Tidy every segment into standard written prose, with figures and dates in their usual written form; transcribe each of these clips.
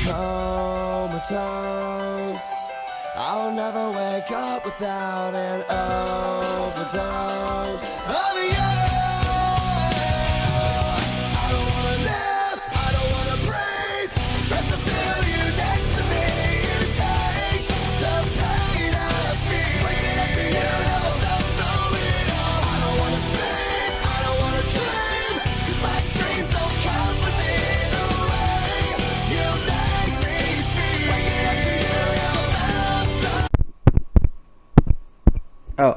comatose. I'll never wake up without an overdose of you. I don't wanna live, I don't wanna breathe. Just to feel you next to me. You take the pain I feel. Waking up to you, so real. I don't wanna sleep, I don't wanna dream. 'Cause my dreams don't come with me. The way you make me feel. Waking up to you, Oh,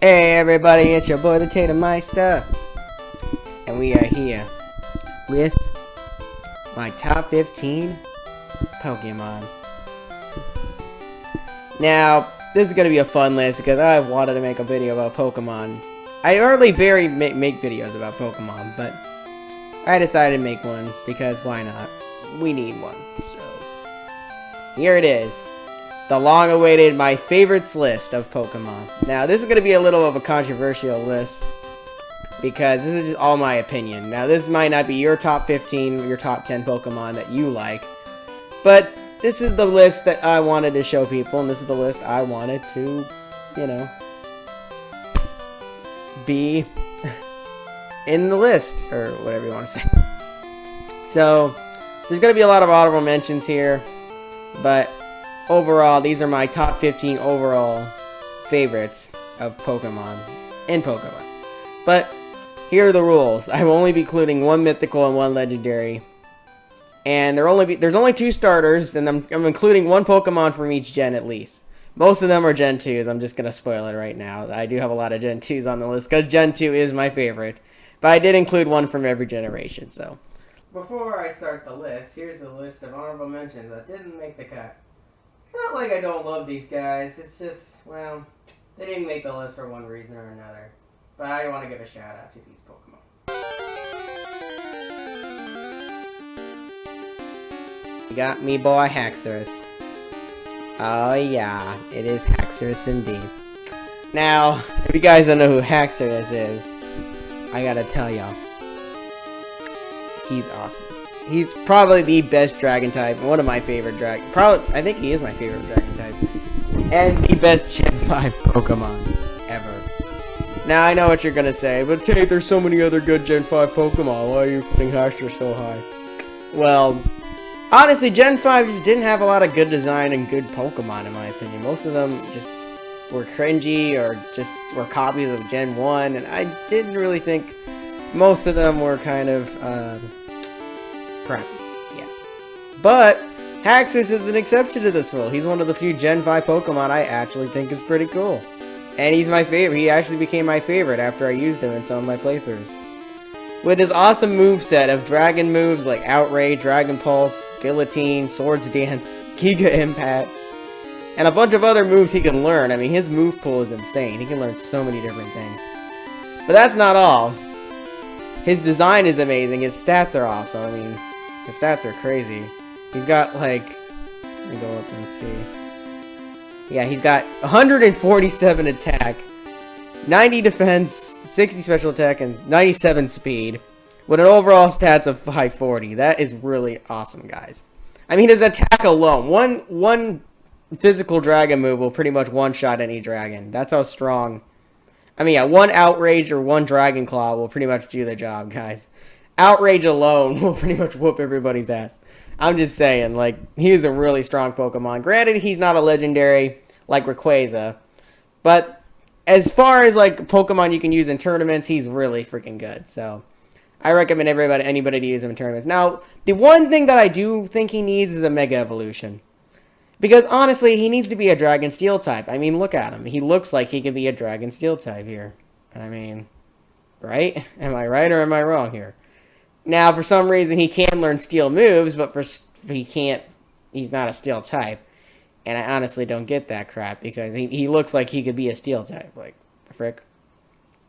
hey everybody, it's your boy the Tatum Meister, and we are here with my top 15 Pokemon. Now, this is going to be a fun list because I wanted to make a video about Pokemon. I hardly make videos about Pokemon, but I decided to make one because why not? We need one, so here it is. The long-awaited my favorites list of Pokemon. Now, this is going to be a little of a controversial list because this is just all my opinion. Now, this might not be your top 15, your top 10 Pokemon that you like, but this is the list that I wanted to show people, and this is the list I wanted to, you know, be in the list, or whatever you want to say. So, there's going to be a lot of honorable mentions here, but overall, these are my top 15 overall favorites of Pokemon in Pokemon. But here are the rules. I will only be including one mythical and one legendary. And there's only 2 starters, and I'm including one Pokemon from each gen at least. Most of them are Gen 2s. I'm just going to spoil it right now. I do have a lot of Gen 2s on the list because Gen 2 is my favorite. But I did include one from every generation, so. Before I start the list, here's the list of honorable mentions that didn't make the cut. Not like I don't love these guys, it's just, well, they didn't make the list for one reason or another. But I want to give a shout out to these Pokemon. We got me boy Haxorus. Oh yeah, it is Haxorus indeed. Now, if you guys don't know who Haxorus is, I gotta tell y'all, he's awesome. He's probably the best dragon type, one of my favorite dragon. I think he is my favorite dragon type, and the best Gen 5 Pokemon ever. Now I know what you're gonna say, but Tate, there's so many other good Gen 5 Pokemon. Why are you putting Haxorus so high? Well, honestly, Gen 5 just didn't have a lot of good design and good Pokemon, in my opinion. Most of them just were cringy or just were copies of Gen 1, and I didn't really think most of them were kind of crap. Yeah. But Haxorus is an exception to this rule. He's one of the few Gen 5 Pokemon I actually think is pretty cool. And he's my favorite. He actually became my favorite after I used him in some of my playthroughs. With his awesome moveset of dragon moves like Outrage, Dragon Pulse, Guillotine, Swords Dance, Giga Impact, and a bunch of other moves he can learn. I mean, his move pool is insane. He can learn so many different things. But that's not all. His design is amazing. His stats are awesome. I mean, his stats are crazy. He's got, like, let me go up and see. Yeah, he's got 147 attack, 90 defense, 60 special attack, and 97 speed, with an overall stats of 540. That is really awesome, guys. I mean, his attack alone, one physical dragon move will pretty much one-shot any dragon. That's how strong. I mean, yeah, one Outrage or one Dragon Claw will pretty much do the job, guys. Outrage alone will pretty much whoop everybody's ass. I'm just saying, like, he's a really strong Pokemon. Granted, he's not a legendary like Rayquaza, but as far as, like, Pokemon you can use in tournaments, he's really freaking good. So, I recommend anybody to use him in tournaments. Now, the one thing that I do think he needs is a Mega Evolution. Because, honestly, he needs to be a Dragon Steel type. I mean, look at him. He looks like he could be a Dragon Steel type here. I mean, right? Am I right or am I wrong here? Now, for some reason, he can learn Steel moves, but he's not a Steel type. And I honestly don't get that crap, because he looks like he could be a Steel type. Like, the frick?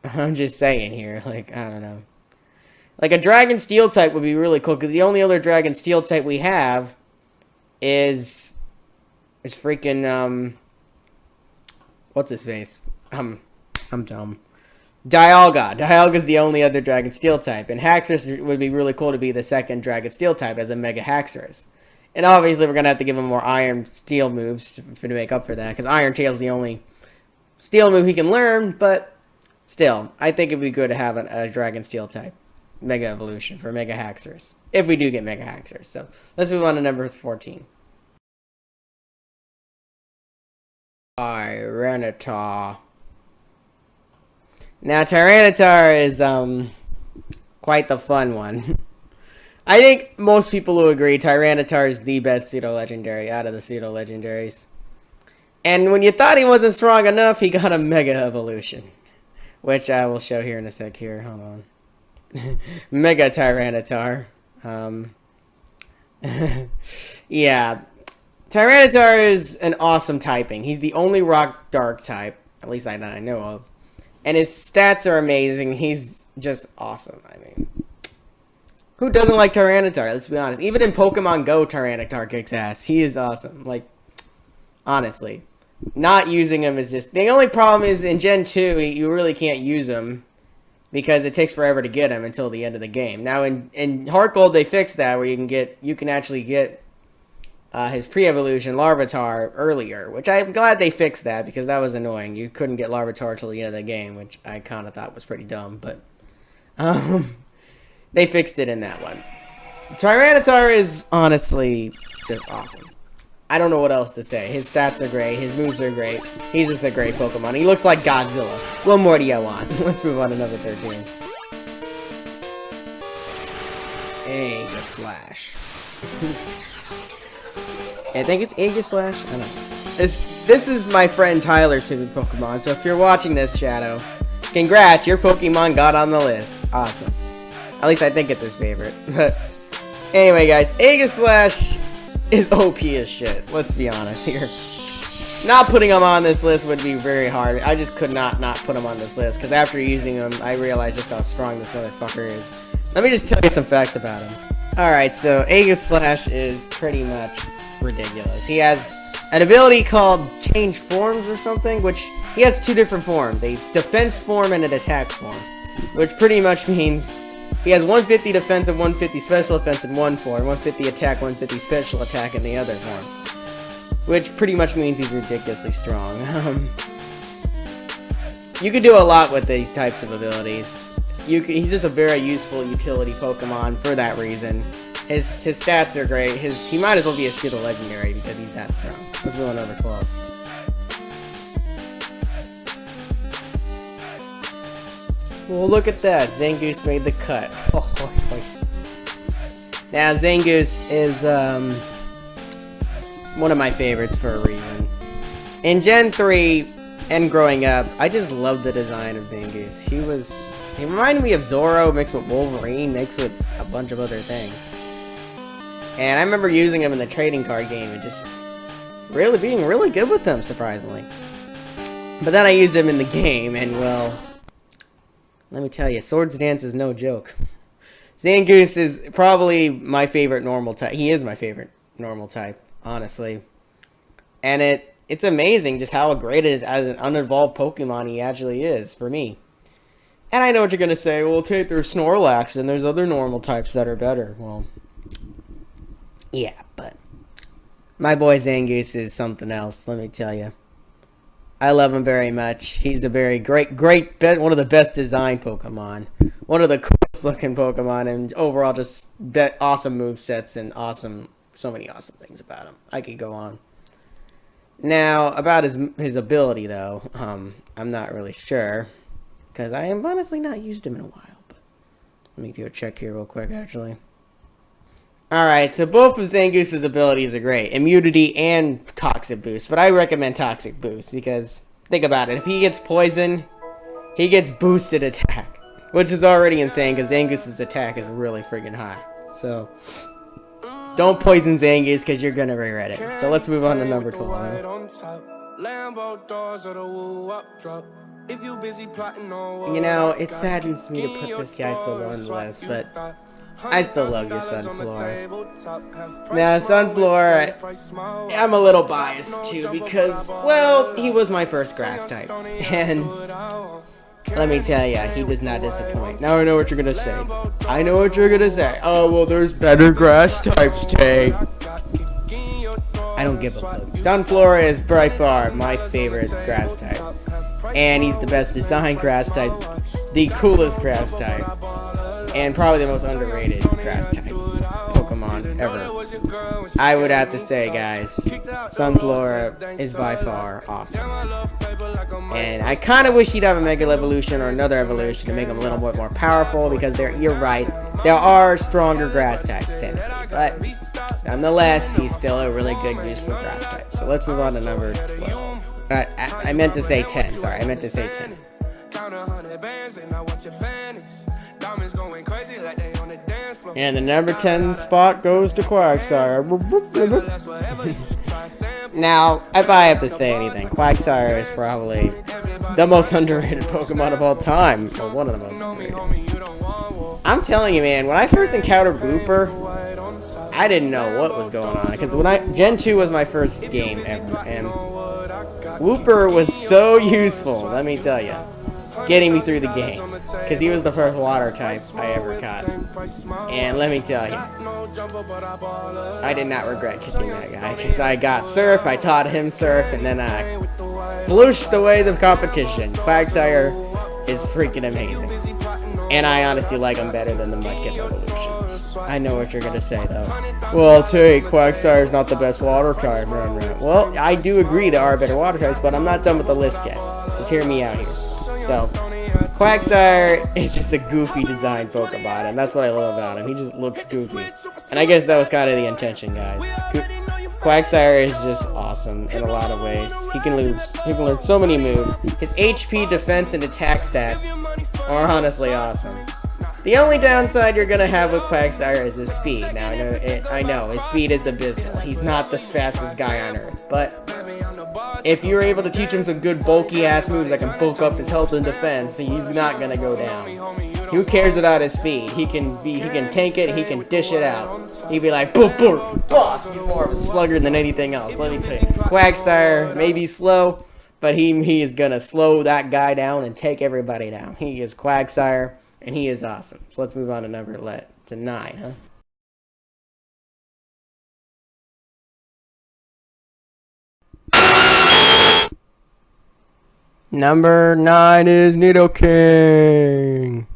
I'm just saying here, like, I don't know. Like, a Dragon Steel type would be really cool, because the only other Dragon Steel type we have is freaking, what's his face? I'm dumb. Dialga. Dialga's the only other Dragon Steel type, and Haxorus would be really cool to be the second Dragon Steel type as a Mega Haxorus. And obviously, we're gonna have to give him more Iron Steel moves to make up for that, because Iron Tail's the only Steel move he can learn. But still, I think it'd be good to have a Dragon Steel type Mega Evolution for Mega Haxorus, if we do get Mega Haxorus. So let's move on to number 14. Tyranitar. Now, Tyranitar is quite the fun one. I think most people will agree Tyranitar is the best pseudo-legendary out of the pseudo-legendaries. And when you thought he wasn't strong enough, he got a Mega Evolution, which I will show here in a sec here. Hold on. Mega Tyranitar. Yeah. Tyranitar is an awesome typing. He's the only Rock Dark type, at least that I know of. And his stats are amazing. He's just awesome. I mean, who doesn't like Tyranitar? Let's be honest. Even in Pokemon Go, Tyranitar kicks ass. He is awesome. Like, honestly. Not using him is just... The only problem is in Gen 2, you really can't use him because it takes forever to get him until the end of the game. Now, in Heart Gold, they fixed that where you can actually get his pre-evolution Larvitar earlier, which I'm glad they fixed that because that was annoying. You couldn't get Larvitar till the end of the game, which I kind of thought was pretty dumb, but they fixed it in that one. Tyranitar is honestly just awesome. I don't know what else to say. His stats are great. His moves are great. He's just a great Pokemon. He looks like Godzilla. What more do you want? Let's move on to number 13. Aegislash. I think it's Aegislash. I don't know. This is my friend Tyler's favorite Pokemon, so if you're watching this, Shadow, congrats, your Pokemon got on the list. Awesome. At least I think it's his favorite. But anyway, guys, Aegislash is OP as shit. Let's be honest here. Not putting him on this list would be very hard. I just could not put him on this list, because after using him, I realized just how strong this motherfucker is. Let me just tell you some facts about him. Alright, so Aegislash is pretty much ridiculous. He has an ability called Change Forms or something, which he has two different forms, a defense form and an attack form, which pretty much means he has 150 defense and 150 special defense in one form, 150 attack, 150 special attack in the other form, which pretty much means he's ridiculously strong. You can do a lot with these types of abilities. He's just a very useful utility Pokemon for that reason. His stats are great. He might as well be a pseudo legendary because he's that strong. Let's go on number 12. Well, look at that. Zangoose made the cut. Now, Zangoose is one of my favorites for a reason. In Gen 3 and growing up, I just loved the design of Zangoose. He reminded me of Zoro mixed with Wolverine, mixed with a bunch of other things. And I remember using him in the trading card game and just really being really good with them, surprisingly. But then I used him in the game, and well, let me tell you, Swords Dance is no joke. Zangoose is probably my favorite normal type. He is my favorite normal type, honestly. And it's amazing just how great it is as an unevolved Pokemon he actually is, for me. And I know what you're going to say, well, there's Snorlax and there's other normal types that are better. Well, yeah, but my boy Zangoose is something else, let me tell you. I love him very much. He's a very great, one of the best designed Pokemon. One of the coolest looking Pokemon, and overall just awesome movesets and so many awesome things about him. I could go on. Now, about his ability, though, I'm not really sure, because I have honestly not used him in a while, but let me do a check here real quick, actually. Alright, so both of Zangoose's abilities are great. Immunity and Toxic Boost. But I recommend Toxic Boost because, think about it. If he gets poison, he gets boosted attack. Which is already insane because Zangoose's attack is really friggin' high. So, don't poison Zangoose because you're gonna regret it. So let's move on to number 12. You know, it saddens me to put this guy so low on the list, but I still love you, Sunflora. Now, Sunflora, I'm a little biased too because, well, he was my first grass type. And Let me tell ya, he does not disappoint. Now I know what you're gonna say. I know what you're gonna say. Oh, well, there's better grass types, Tay. I don't give a fuck. Sunflora is by far my favorite grass type. And he's the best designed grass type, the coolest grass type, and probably the most underrated grass type Pokemon ever. I would have to say, guys, Sunflora is by far awesome. And I kind of wish he'd have a Mega Evolution or another evolution to make him a little bit more powerful, because you're right, there are stronger grass types technically, but nonetheless, he's still a really good use for grass type. So let's move on to number 12. I meant to say 10, sorry, I meant to say 10. And the number 10 spot goes to Quagsire. Now, if I have to say anything, Quagsire is probably the most underrated Pokemon of all time. Or one of the most underrated. I'm telling you, man, when I first encountered Wooper, I didn't know what was going on. Because Gen 2 was my first game ever. And Wooper was so useful, let me tell you. Getting me through the game, because he was the first water type I ever caught, and let me tell you, I did not regret catching that guy, because I got Surf, I taught him Surf, and then I blooshed away the competition. Quagsire is freaking amazing, and I honestly like him better than the Mudkip evolution. I know what you're gonna say though. Well, I'll tell you, Quagsire is not the best water type. Well, I do agree there are better water types, but I'm not done with the list yet. Just hear me out here. So, Quagsire is just a goofy designed Pokemon, and that's what I love about him. He just looks goofy. And I guess that was kind of the intention, guys. Quagsire is just awesome in a lot of ways. He can learn so many moves. His HP, defense, and attack stats are honestly awesome. The only downside you're gonna have with Quagsire is his speed. Now, I know, his speed is abysmal. He's not the fastest guy on Earth, but if you're able to teach him some good bulky-ass moves that can bulk up his health and defense, he's not gonna go down. Who cares about his speed? He can tank it, he can dish it out. He'd be like, boom, boom, boss! He's more of a slugger than anything else, let me tell you. Quagsire may be slow, but he is gonna slow that guy down and take everybody down. He is Quagsire, and he is awesome. So let's move on to number 9, huh? Number 9 is Nidoking.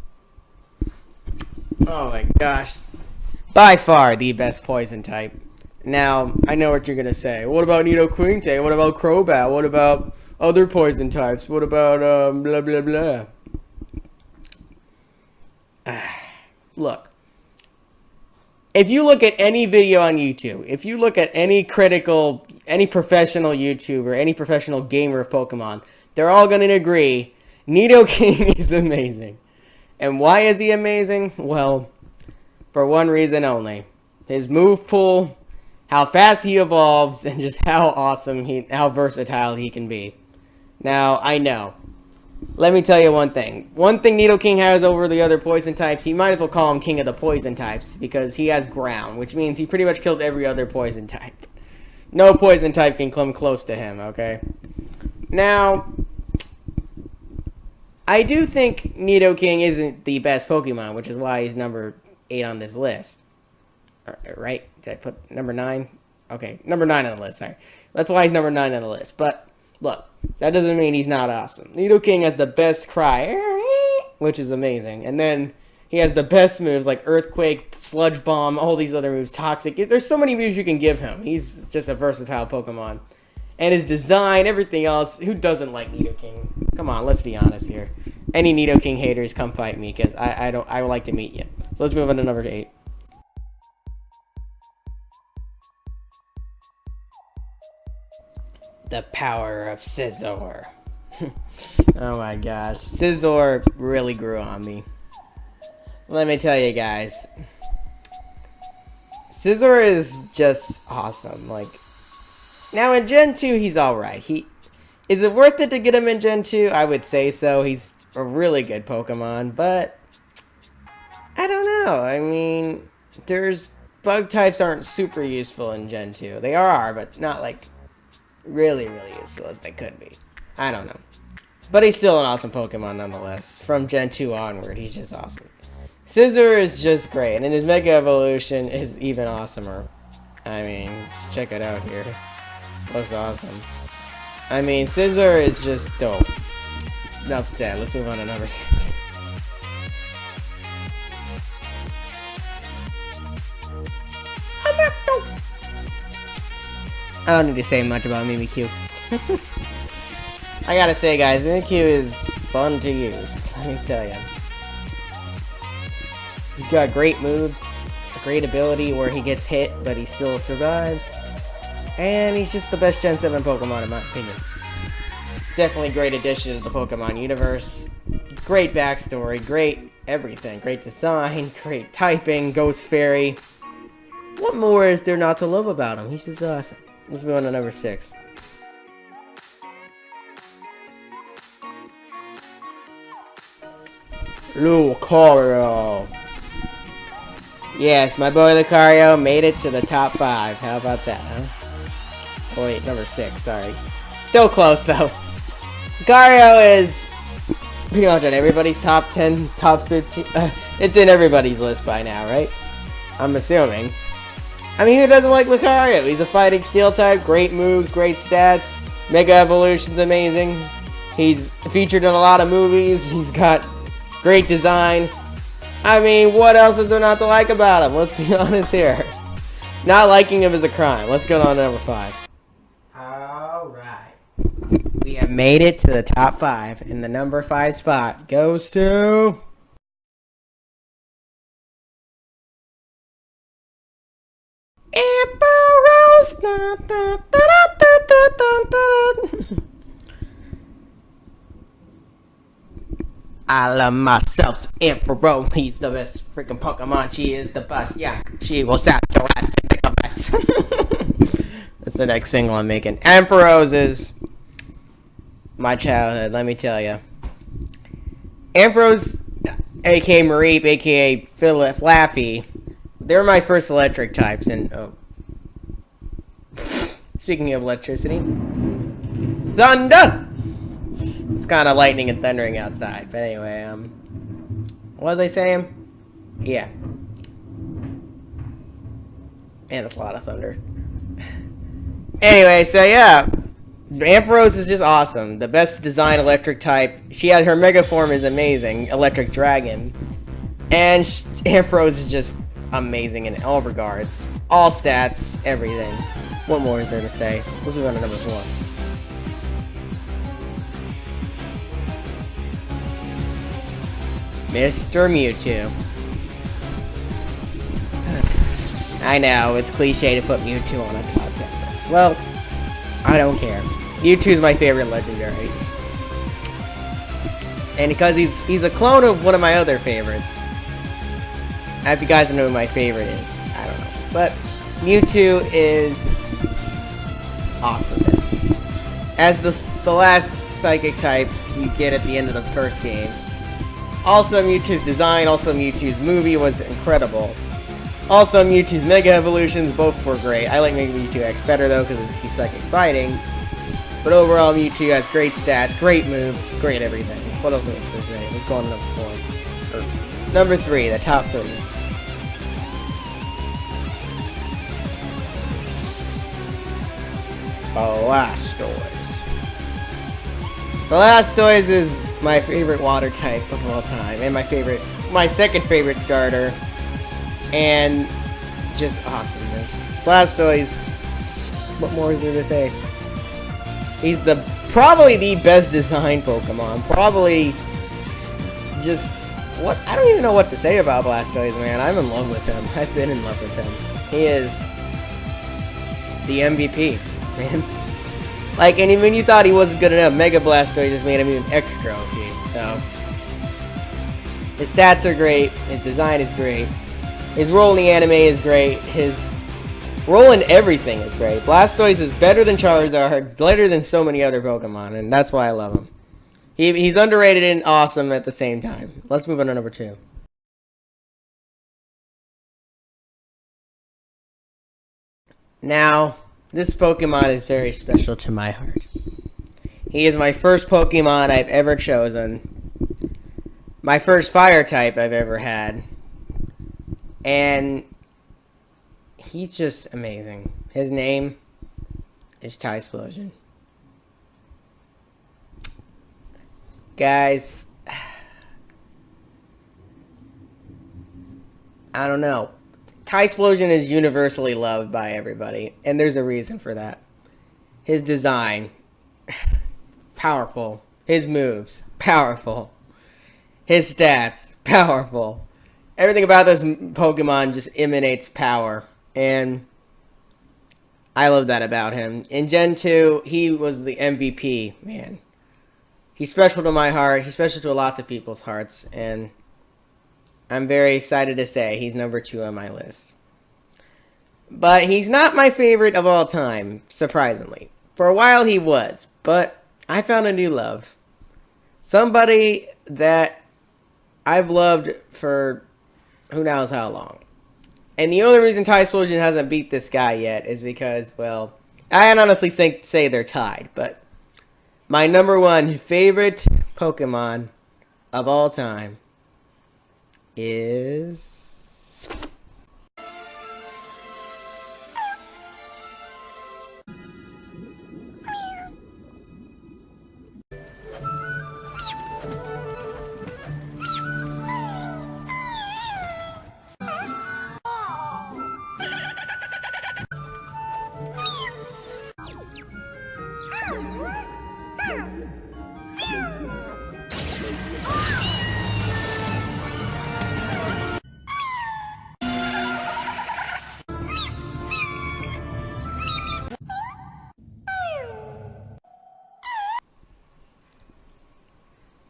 Oh my gosh. By far the best poison type. Now, I know what you're gonna say. What about Nidoqueen? What about Crobat? What about other poison types? What about blah blah blah? Look. If you look at any video on YouTube, if you look at any professional YouTuber, any professional gamer of Pokemon, they're all going to agree Nidoking is amazing. And why is he amazing? Well, for one reason only. His move pool, how fast he evolves, and just how awesome how versatile he can be. Now, I know. Let me tell you one thing. One thing Nidoking has over the other poison types, he might as well call him king of the poison types, because he has ground, which means he pretty much kills every other poison type. No poison type can come close to him, okay? Now, I do think Nidoking isn't the best Pokemon, which is why he's number 8 on this list. Right? Did I put number 9? Okay, number 9 on the list, sorry. That's why he's number 9 on the list. But, look, that doesn't mean he's not awesome. Nidoking has the best cry, which is amazing. And then he has the best moves like Earthquake, Sludge Bomb, all these other moves, Toxic. There's so many moves you can give him. He's just a versatile Pokemon. And his design, everything else, who doesn't like Nidoking? Come on, let's be honest here. Any Nidoking haters, come fight me, because I would like to meet you. So let's move on to number 8. The power of Scizor. Oh my gosh. Scizor really grew on me. Let me tell you guys. Scizor is just awesome. Like, now in Gen 2, he's alright. Is it worth it to get him in Gen 2? I would say so. He's a really good Pokemon, but I don't know. I mean, bug types aren't super useful in Gen 2. They are, but not like really, really useful as they could be. I don't know. But he's still an awesome Pokemon nonetheless. From Gen 2 onward, he's just awesome. Scizor is just great, and his Mega Evolution is even awesomer. I mean, check it out here. Looks awesome. I mean, Scizor is just dope. Enough said. Let's move on to number 6. I don't need to say much about Mimikyu. I gotta say, guys, Mimikyu is fun to use. Let me tell you. He's got great moves, a great ability where he gets hit, but he still survives. And he's just the best Gen 7 Pokemon in my opinion. Definitely great addition to the Pokemon universe. Great backstory, great everything. Great design, great typing, Ghost Fairy. What more is there not to love about him? He's just awesome. Let's move on to number 6. Lucario. Yes, my boy Lucario made it to the top 5. How about that, huh? Oh wait, number 6, sorry. Still close though. Lucario is pretty much on everybody's top 10, top 15. It's in everybody's list by now, right? I'm assuming. I mean, who doesn't like Lucario? He's a fighting steel type, great moves, great stats. Mega Evolution's amazing. He's featured in a lot of movies. He's got great design. I mean, what else is there not to like about him? Let's be honest here. Not liking him is a crime. Let's go on to number 5. Alright. We have made it to the top 5. And the number 5 spot goes to... Ampharos. I love myself to Ampharos. He's the best freaking Pokemon. She is the best. Yeah, she will zap your ass and make a mess. That's the next single I'm making. Ampharos is my childhood, let me tell you. Ampharos, aka Mareep, aka Flaffy, they were my first electric types. And oh, speaking of electricity, thunder. It's kind of lightning and thundering outside. But anyway, what was I saying? Yeah. And a lot of thunder. Anyway, so yeah. Ampharos is just awesome. The best designed electric type. She had her mega form is amazing. Electric Dragon. And Ampharos is just amazing in all regards. All stats, everything. What more is there to say? Let's move on to number 4. Mr. Mewtwo. I know, it's cliche to put Mewtwo on a top 10 list. Well, I don't care. Mewtwo's my favorite legendary. And because he's a clone of one of my other favorites. If you guys know who my favorite is, I don't know. But Mewtwo is awesomeness. As the last psychic type you get at the end of the first game. Also, Mewtwo's design, also Mewtwo's movie was incredible. Also, Mewtwo's Mega Evolutions, both were great. I like Mega Mewtwo X better, though, because he's psychic fighting. But overall, Mewtwo has great stats, great moves, great everything. What else is there to say? Let's go on to number 4. Or, number 3, the top 3. Blastoise. Blastoise is my favorite water type of all time, and my second favorite starter, and just awesomeness. Blastoise, what more is there to say? He's probably the best designed Pokemon. Probably just what I don't even know what to say about Blastoise, man. I'm in love with him. I've been in love with him. He is the MVP, man. Like, and even you thought he wasn't good enough, Mega Blastoise just made him even extra OP. So his stats are great, his design is great, his role in the anime is great, his role in everything is great. Blastoise is better than Charizard, better than so many other Pokemon, and that's why I love him. He's underrated and awesome at the same time. Let's move on to number 2. Now, this Pokemon is very special to my heart. He is my first Pokemon I've ever chosen. My first fire type I've ever had. And he's just amazing. His name is Typhlosion. Guys, I don't know. Typhlosion is universally loved by everybody, and there's a reason for that. His design, powerful. His moves, powerful. His stats, powerful. Everything about this Pokemon just emanates power, and I love that about him. In Gen 2, he was the MVP, man. He's special to my heart. He's special to lots of people's hearts, and I'm very excited to say he's number 2 on my list. But he's not my favorite of all time, surprisingly. For a while he was, but I found a new love. Somebody that I've loved for who knows how long. And the only reason Typhlosion hasn't beat this guy yet is because, well, I honestly say they're tied, but my number 1 favorite Pokemon of all time is...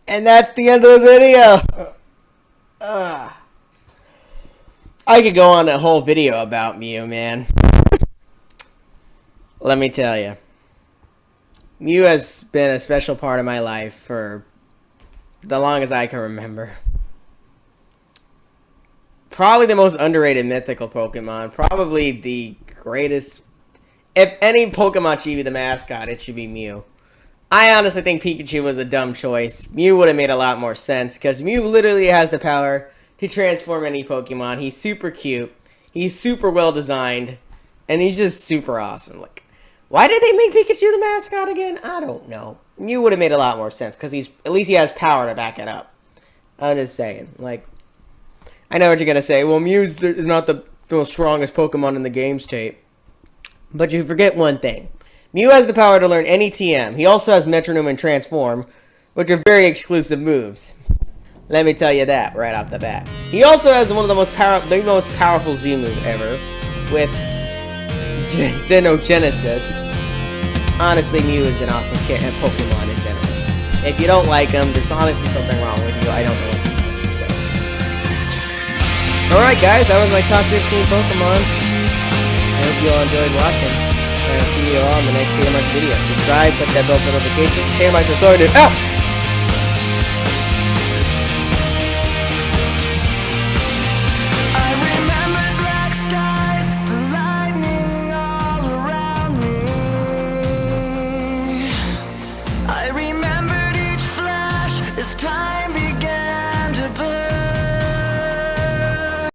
And that's the end of the video. I could go on a whole video about Mew, man. Let me tell you. Mew has been a special part of my life for the longest I can remember. Probably the most underrated mythical Pokemon. Probably the greatest. If any Pokemon should be the mascot, it should be Mew. I honestly think Pikachu was a dumb choice. Mew would have made a lot more sense, because Mew literally has the power to transform any Pokemon. He's super cute. He's super well designed. And he's just super awesome. Like, why did they make Pikachu the mascot again? I don't know. Mew would have made a lot more sense, because at least he has power to back it up. I'm just saying. Like, I know what you're going to say. Well, Mew is not the most strongest Pokemon in the game's tape. But you forget one thing. Mew has the power to learn any TM. He also has Metronome and Transform, which are very exclusive moves. Let me tell you that right off the bat. He also has one of the most powerful Z move ever, with Xenogenesis. Honestly, Mew is an awesome Pokemon in general. If you don't like him, there's honestly something wrong with you. I don't know what to tell you. So. Alright guys, that was my top 15 Pokemon. I hope you all enjoyed watching. And I'll see you all in the next KMX video. Subscribe, click that bell for notifications. KMX are sorted out! I remember black skies, the lightning all around me. I remembered each flash as time